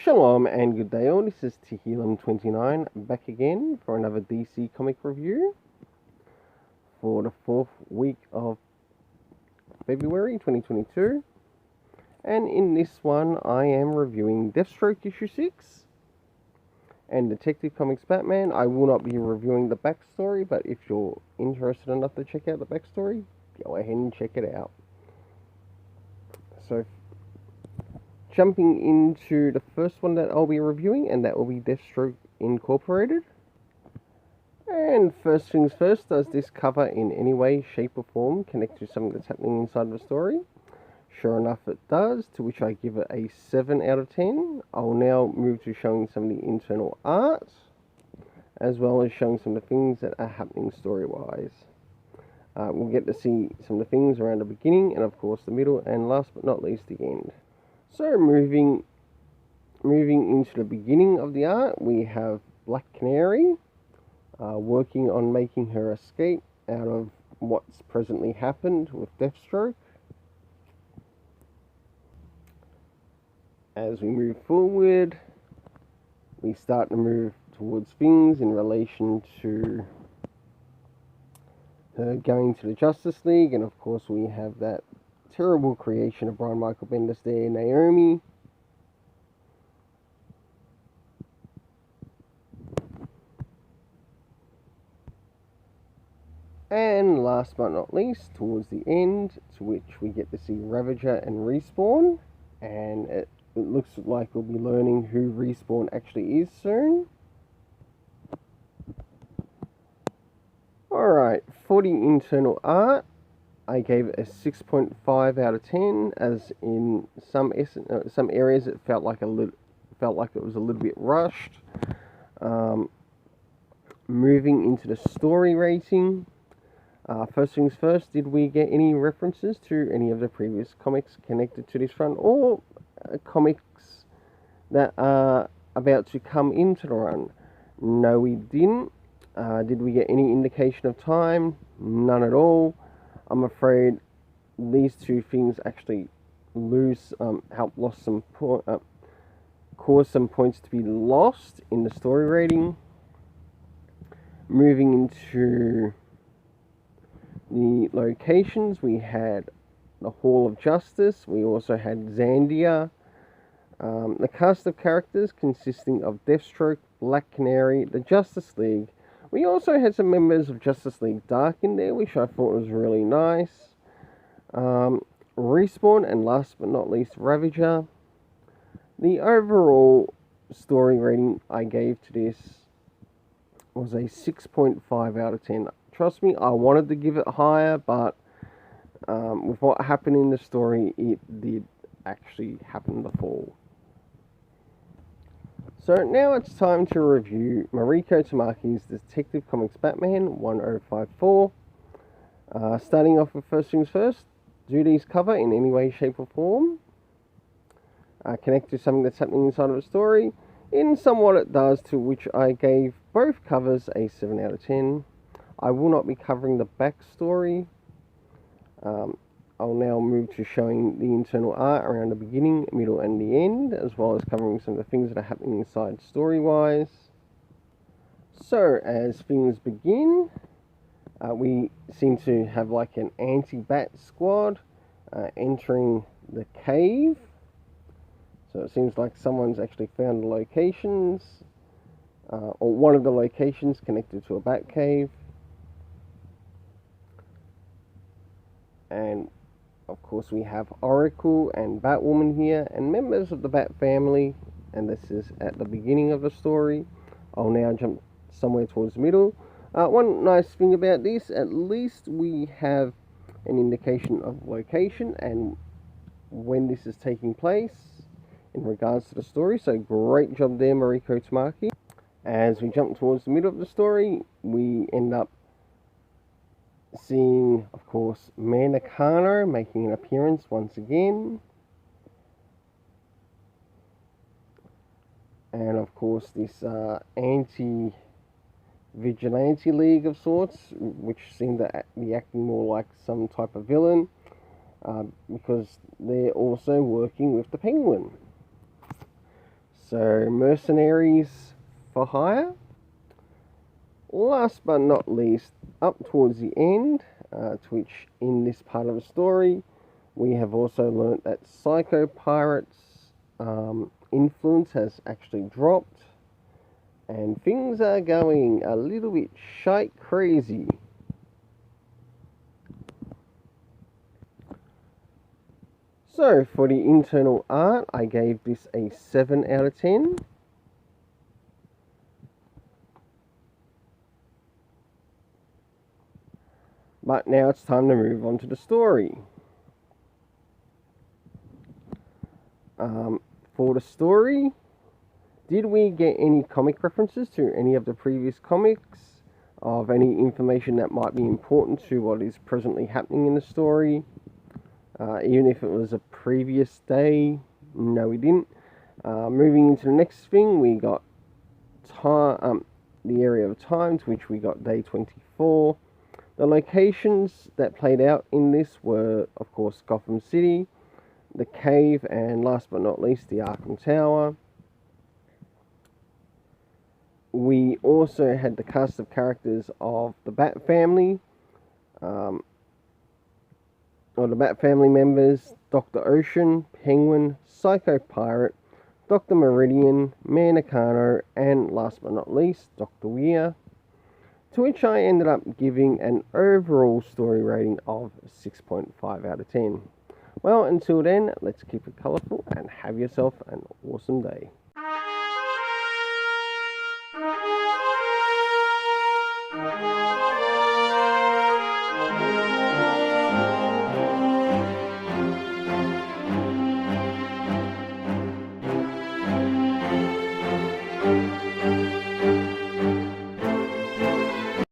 Shalom and good day all, this is Tehillim29 back again for another DC comic review for the 4th week of February 2022, and in this one I am reviewing Deathstroke issue 6 and Detective Comics Batman. I will not be reviewing the backstory, but if you're interested enough to check out the backstory, go ahead and check it out. So jumping into the first one that I'll be reviewing, and that will be Deathstroke Incorporated. And first things first, does this cover in any way, shape or form connect to something that's happening inside of the story? Sure enough it does, to which I give it a 7 out of 10. I'll now move to showing some of the internal art, as well as showing some of the things that are happening story-wise. We'll get to see some of the things around the beginning, and of course the middle, and last but not least the end. So moving into the beginning of the art, we have Black Canary working on making her escape out of what's presently happened with Deathstroke. As we move forward, we start to move towards things in relation to her going to the Justice League, and of course we have that terrible creation of Brian Michael Bendis there, Naomi. And last but not least, towards the end, to which we get to see Ravager and Respawn, and it looks like we'll be learning who Respawn actually is soon. Alright, for the internal art, I gave it a 6.5 out of 10, as in some areas it felt like it was a little bit rushed. Moving into the story rating, first things first, did we get any references to any of the previous comics connected to this run, or comics that are about to come into the run? No, we didn't. Did we get any indication of time? None at all. I'm afraid these two things actually cause some points to be lost in the story rating. Moving into the locations, we had the Hall of Justice, we also had Zandia. The cast of characters consisting of Deathstroke, Black Canary, the Justice League. We also had some members of Justice League Dark in there, which I thought was really nice. Respawn, and last but not least, Ravager. The overall story rating I gave to this was a 6.5 out of 10. Trust me, I wanted to give it higher, but with what happened in the story, it did actually happen to fall. So now it's time to review Mariko Tamaki's Detective Comics Batman 1054. Starting off with first things first, do these cover in any way, shape or form connect to something that's happening inside of a story? In somewhat it does, to which I gave both covers a 7 out of 10. I will not be covering the backstory. I'll now move to showing the internal art around the beginning, middle and the end, as well as covering some of the things that are happening inside story-wise. So, as things begin, we seem to have like an anti-bat squad entering the cave. So it seems like someone's actually found the locations, or one of the locations connected to a bat cave. And of course we have Oracle and Batwoman here, and members of the Bat family, and this is at the beginning of the story. I'll now jump somewhere towards the middle. One nice thing about this, at least we have an indication of location and when this is taking place in regards to the story, so great job there, Mariko Tamaki. As we jump towards the middle of the story, we end up seeing, of course, Manakano making an appearance once again. And of course this anti-vigilante league of sorts, which seem to be acting more like some type of villain, because they're also working with the Penguin. So, mercenaries for hire. Last but not least, up towards the end, to which in this part of the story, we have also learnt that Psycho Pirate's influence has actually dropped, and things are going a little bit shite crazy. So, for the internal art, I gave this a 7 out of 10. But now it's time to move on to the story. For the story, did we get any comic references to any of the previous comics? Of any information that might be important to what is presently happening in the story? Even if it was a previous day? No, we didn't. Moving into the next thing, we got time, the area of time, to which we got day 24. The locations that played out in this were, of course, Gotham City, the Cave, and last but not least, the Arkham Tower. We also had the cast of characters of the Bat Family, or the Bat Family members, Dr. Ocean, Penguin, Psycho Pirate, Dr. Meridian, Manacano, and last but not least, Dr. Weir. To which I ended up giving an overall story rating of 6.5 out of 10. Well, until then, let's keep it colourful and have yourself an awesome day.